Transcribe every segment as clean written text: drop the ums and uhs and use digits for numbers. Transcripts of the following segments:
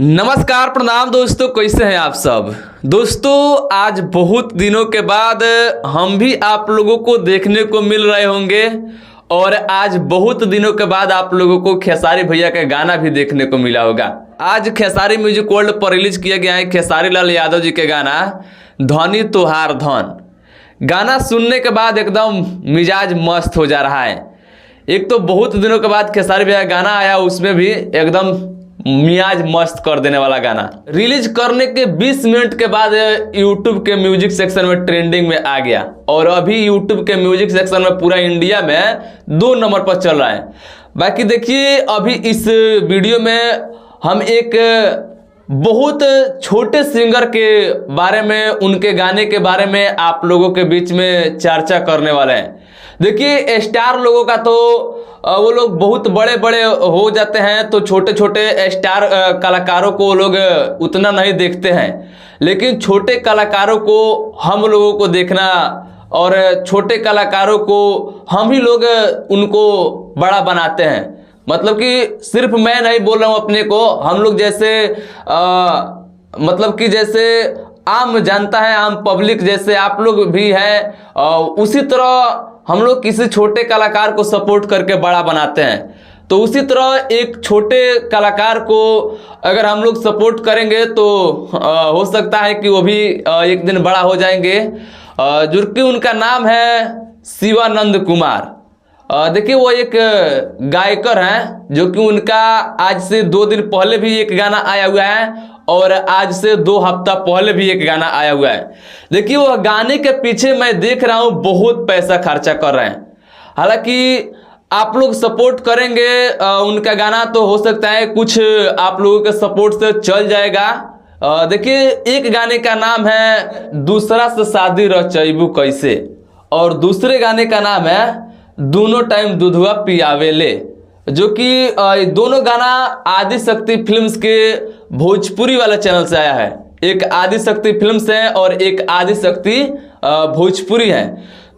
नमस्कार प्रणाम दोस्तों, कैसे हैं आप सब। दोस्तों आज बहुत दिनों के बाद हम भी आप लोगों को देखने को मिल रहे होंगे और आज बहुत दिनों के बाद आप लोगों को खेसारी भैया का गाना भी देखने को मिला होगा। आज खेसारी म्यूजिक वर्ल्ड पर रिलीज किया गया है खेसारी लाल यादव जी के गाना धनी तुहार धन। गाना सुनने के बाद एकदम मिजाज मस्त हो जा रहा है। एक तो बहुत दिनों के बाद खेसारी भैया गाना आया, उसमें भी एकदम मियाज मस्त कर देने वाला गाना। रिलीज करने के 20 मिनट के बाद यूट्यूब के म्यूजिक सेक्शन में ट्रेंडिंग में आ गया और अभी यूट्यूब के म्यूजिक सेक्शन में पूरा इंडिया में 2 नंबर पर चल रहा है। बाकी देखिए अभी इस वीडियो में हम एक बहुत छोटे सिंगर के बारे में, उनके गाने के बारे में आप लोगों के बीच में चर्चा करने वाले हैं। देखिए स्टार लोगों का तो वो लोग बहुत बड़े बड़े हो जाते हैं तो छोटे छोटे स्टार कलाकारों को वो लोग उतना नहीं देखते हैं, लेकिन छोटे कलाकारों को हम लोगों को देखना और छोटे कलाकारों को हम ही लोग उनको बड़ा बनाते हैं। मतलब कि सिर्फ मैं नहीं बोल रहा हूँ अपने को, हम लोग जैसे मतलब कि जैसे आम जनता है, आम पब्लिक जैसे आप लोग भी हैं, उसी तरह हम लोग किसी छोटे कलाकार को सपोर्ट करके बड़ा बनाते हैं। तो उसी तरह एक छोटे कलाकार को अगर हम लोग सपोर्ट करेंगे तो हो सकता है कि वो भी एक दिन बड़ा हो जाएंगे। जो कि उनका नाम है शिवानंद कुमार। देखिए वो एक गायकर हैं, जो कि उनका आज से 2 दिन पहले भी एक गाना आया हुआ है और आज से 2 हफ्ता पहले भी एक गाना आया हुआ है। देखिए वो गाने के पीछे मैं देख रहा हूँ बहुत पैसा खर्चा कर रहे हैं। हालांकि आप लोग सपोर्ट करेंगे उनका गाना तो हो सकता है कुछ आप लोगों के सपोर्ट से चल जाएगा। देखिए एक गाने का नाम है दूसरा से शादी रचैबू कैसे और दूसरे गाने का नाम है दोनों टाइम दूधवा पियावेले, जो कि दोनों गाना आदि शक्ति फिल्म्स के भोजपुरी वाला चैनल से आया है। एक आदि शक्ति फिल्म्स है और एक आदि शक्ति भोजपुरी है।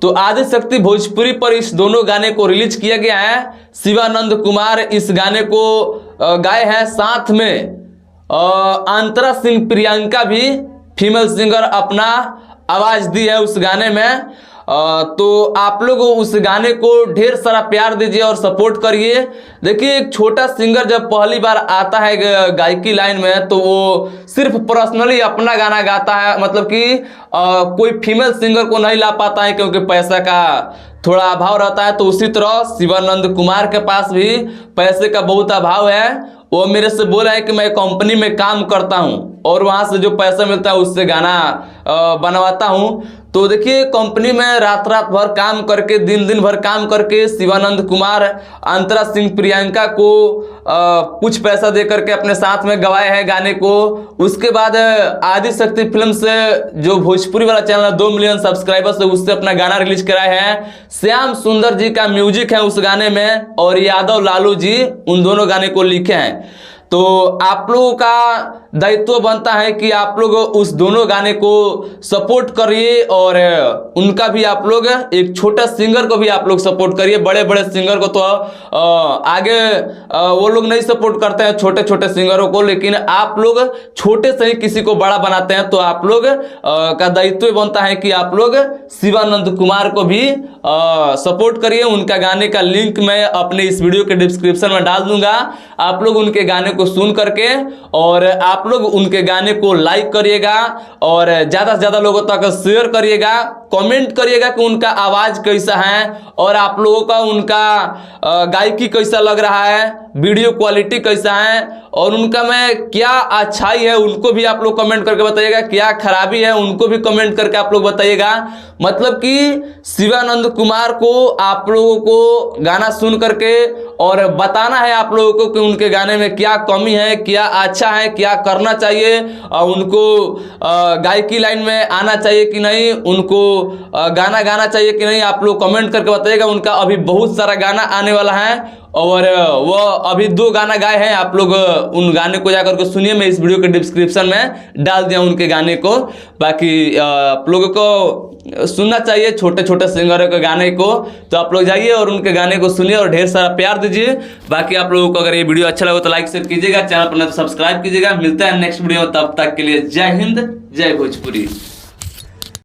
तो आदि शक्ति भोजपुरी पर इस दोनों गाने को रिलीज किया गया है। शिवानंद कुमार इस गाने को गाए हैं, साथ में अंतरा सिंह प्रियंका भी फीमेल सिंगर अपना आवाज दी है उस गाने में। तो आप लोग उस गाने को ढेर सारा प्यार दीजिए और सपोर्ट करिए। देखिए एक छोटा सिंगर जब पहली बार आता है गायकी लाइन में तो वो सिर्फ पर्सनली अपना गाना गाता है, मतलब कि कोई फीमेल सिंगर को नहीं ला पाता है क्योंकि पैसा का थोड़ा अभाव रहता है। तो उसी तरह शिवानंद कुमार के पास भी पैसे का बहुत अभाव है। वो मेरे से बोला है कि मैं कंपनी में काम करता हूँ और वहाँ से जो पैसा मिलता है उससे गाना बनवाता हूँ। तो देखिए कंपनी में रात भर काम करके, दिन भर काम करके शिवानंद कुमार अंतरा सिंह प्रियंका को कुछ पैसा दे करके अपने साथ में गवाए हैं गाने को। उसके बाद आदि शक्ति फिल्म से जो भोजपुरी वाला चैनल 2 मिलियन सब्सक्राइबर्स है उससे अपना गाना रिलीज कराए हैं। श्याम सुंदर जी का म्यूजिक है उस गाने में और यादव लालू जी उन दोनों गाने को लिखे हैं। तो आप लोगों का दायित्व बनता है कि आप लोग उस दोनों गाने को सपोर्ट करिए और उनका भी आप लोग एक छोटा सिंगर को भी आप लोग सपोर्ट करिए। बड़े बड़े सिंगर को तो आगे वो लोग नहीं सपोर्ट करते हैं, छोटे छोटे सिंगरों को, लेकिन आप लोग छोटे से ही किसी को बड़ा बनाते हैं। तो आप लोग का दायित्व बनता है कि आप लोग शिवानंद कुमार को भी सपोर्ट करिए। उनका गाने का लिंक मैं अपने इस वीडियो के डिस्क्रिप्शन में डाल दूंगा। आप लोग उनके गाने को सुन करके और आप लोग उनके गाने को लाइक करिएगा और ज्यादा से ज्यादा लोगों तक शेयर करिएगा, कमेंट करिएगा कि उनका आवाज कैसा है और आप लोगों का उनका गायकी कैसा लग रहा है, वीडियो क्वालिटी कैसा है और उनका में क्या अच्छाई है उनको भी आप लोग कमेंट करके बताइएगा, क्या खराबी है उनको भी कमेंट करके आप लोग बताइएगा। मतलब कि शिवानंद कुमार को आप लोगों को गाना सुन करके और बताना है आप लोगों को कि उनके गाने में क्या कमी है, क्या अच्छा है, क्या करना चाहिए, उनको गायकी लाइन में आना चाहिए कि नहीं, उनको गाना गाना चाहिए कि नहीं, आप लोग कमेंट करके बताइएगा। उनका अभी बहुत सारा गाना आने वाला है और वो अभी 2 गाना गाए हैं। आप लोग उन गाने को जाकर के सुनिए, मैं इस वीडियो के डिस्क्रिप्शन में डाल दिया उनके गाने को। बाकी आप लोगों को सुनना चाहिए छोटे छोटे सिंगरों के गाने को। तो आप लोग जाइए और उनके गाने को सुनिए और ढेर सारा प्यार दीजिए। बाकी आप लोगों को अगर ये वीडियो अच्छा लगे तो लाइक शेयर कीजिएगा, चैनल पर नहीं तो सब्सक्राइब कीजिएगा। मिलता है नेक्स्ट वीडियो में, तब तक के लिए जय हिंद जय भोजपुरी।